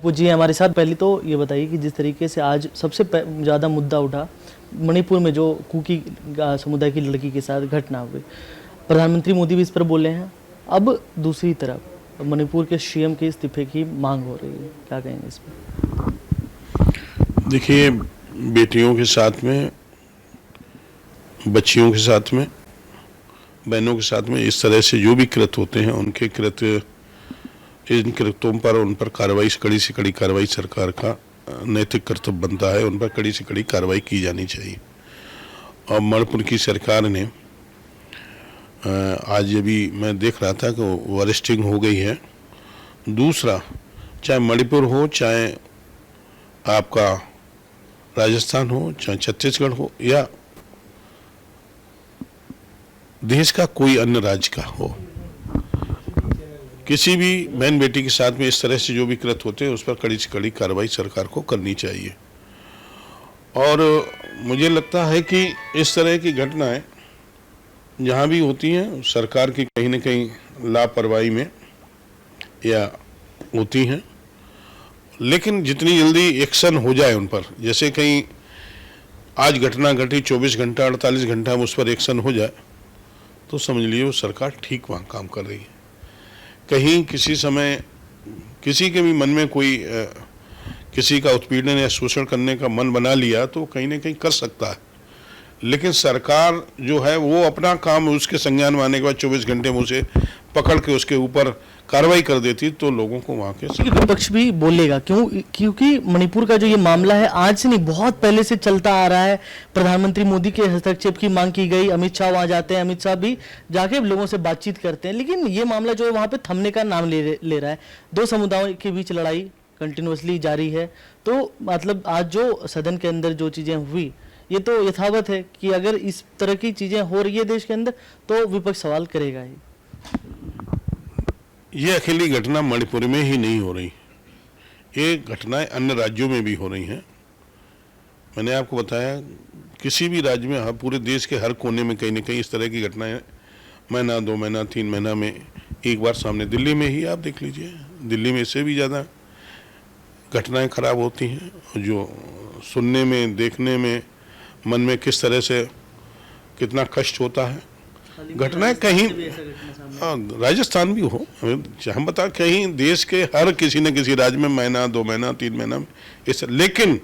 राजपूत जी हमारे साथ। पहले तो ये बताइए कि जिस तरीके से आज सबसे ज़्यादा मुद्दा उठा मणिपुर में जो कुकी समुदाय की लड़की के साथ घटना हुई, प्रधानमंत्री मोदी भी इस पर बोले हैं। अब दूसरी तरफ मणिपुर के सीएम के इस्तीफे की मांग हो रही है, क्या कहेंगे इस पर? देखिए, बेटियों के साथ में, बच्चियों के साथ में, बहनों के साथ में इस तरह से जो भी कृत्य होते हैं, उनके कृत्य, इन कृत्यों पर उन पर कार्रवाई, कड़ी से कड़ी कार्रवाई सरकार का नैतिक कर्तव्य बनता है। उन पर कड़ी से कड़ी कार्रवाई की जानी चाहिए। और मणिपुर की सरकार ने आज अभी मैं देख रहा था कि वरिस्टिंग हो गई है। दूसरा, चाहे मणिपुर हो, चाहे आपका राजस्थान हो, चाहे छत्तीसगढ़ हो, या देश का कोई अन्य राज्य का हो, किसी भी बहन बेटी के साथ में इस तरह से जो भी कृत्य होते हैं उस पर कड़ी से कड़ी कार्रवाई सरकार को करनी चाहिए। और मुझे लगता है कि इस तरह की घटनाएं जहां भी होती हैं, सरकार की कहीं न कहीं लापरवाही में या होती हैं, लेकिन जितनी जल्दी एक्शन हो जाए उन पर, जैसे कहीं आज घटना घटी, 24 घंटा 48 घंटा में उस पर एक्शन हो जाए, तो समझ लीजिए वो सरकार ठीक वहाँ काम कर रही है। कहीं किसी समय किसी के भी मन में कोई किसी का उत्पीड़न या शोषण करने का मन बना लिया तो कहीं ना कहीं कर सकता है, लेकिन सरकार जो है वो अपना काम उसके संज्ञान में आने के बाद 24 घंटे में उसे पकड़ के उसके ऊपर कार्रवाई कर देती, तो लोगों को वहाँ के विपक्ष भी बोलेगा क्योंकि मणिपुर का जो ये मामला है आज से नहीं, बहुत पहले से चलता आ रहा है। प्रधानमंत्री मोदी के हस्तक्षेप की मांग की गई, अमित शाह वहां जाते हैं, अमित शाह भी जाके लोगों से बातचीत करते हैं, लेकिन ये मामला जो है वहां पे थमने का नाम ले रहा है। दो समुदायों के बीच लड़ाई कंटिन्यूअसली जारी है। तो मतलब आज जो सदन के अंदर जो चीजें हुई, ये तो यथावत है कि अगर इस तरह की चीजें हो रही है देश के अंदर तो विपक्ष सवाल करेगा ही। ये अकेली घटना मणिपुर में ही नहीं हो रही, ये घटनाएं अन्य राज्यों में भी हो रही हैं। मैंने आपको बताया किसी भी राज्य में, पूरे देश के हर कोने में कहीं न कहीं इस तरह की घटनाएं महीना, 2 महीना, 3 महीना में एक बार सामने, दिल्ली में ही आप देख लीजिए, दिल्ली में इससे भी ज़्यादा घटनाएं खराब होती हैं, जो सुनने में, देखने में, मन में किस तरह से कितना कष्ट होता है। घटनाएं कहीं राजस्थान भी हो, हम बता, कहीं देश के हर किसी न किसी राज्य में महीना, 2 महीना, 3 महीना में इस, लेकिन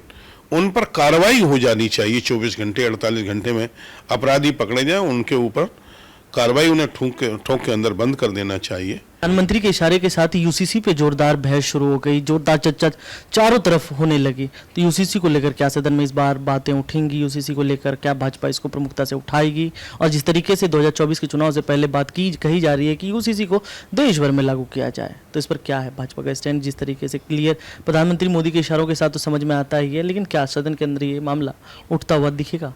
उन पर कार्रवाई हो जानी चाहिए। 24 घंटे 48 घंटे में अपराधी पकड़े जाएं, उनके ऊपर कार्रवाई, उन्हें ठोक के अंदर बंद कर देना चाहिए। प्रधानमंत्री के इशारे के साथ ही यूसीसी पे जोरदार बहस शुरू हो गई, जोरदार चर्चा चारों तरफ होने लगी। तो यूसीसी को लेकर क्या सदन में इस बार बातें उठेंगी? यूसीसी को लेकर क्या भाजपा इसको प्रमुखता से उठाएगी? और जिस तरीके से 2024 के चुनाव से पहले बात कही जा रही है कि यूसीसी को देश भर में लागू किया जाए, तो इस पर क्या है भाजपा का स्टैंड? जिस तरीके से क्लियर प्रधानमंत्री मोदी के इशारों के साथ तो समझ में आता ही है, लेकिन क्या सदन के अंदर ये मामला उठता हुआ दिखेगा?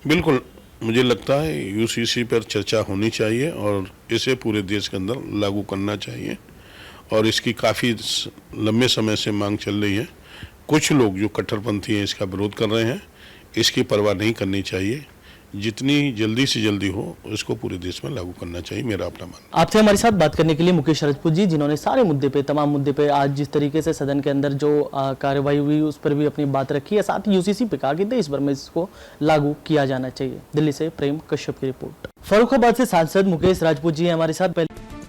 बिल्कुल, मुझे लगता है यूसीसी पर चर्चा होनी चाहिए और इसे पूरे देश के अंदर लागू करना चाहिए, और इसकी काफ़ी लंबे समय से मांग चल रही है। कुछ लोग जो कट्टरपंथी हैं इसका विरोध कर रहे हैं, इसकी परवाह नहीं करनी चाहिए। जितनी जल्दी से जल्दी हो इसको पूरे देश में लागू करना चाहिए, मेरा अपना मानना। आपसे हमारे साथ बात करने के लिए मुकेश राजपूत जी, जिन्होंने सारे मुद्दे पे, तमाम मुद्दे पे आज जिस तरीके से सदन के अंदर जो कार्रवाई हुई उस पर भी अपनी बात रखी है, साथ ही यूसीसी पे कहा कि देश भर में इसको लागू किया जाना चाहिए। दिल्ली से प्रेम कश्यप की रिपोर्ट। फर्रुखाबाद से सांसद मुकेश राजपूत जी हमारे साथ। पहले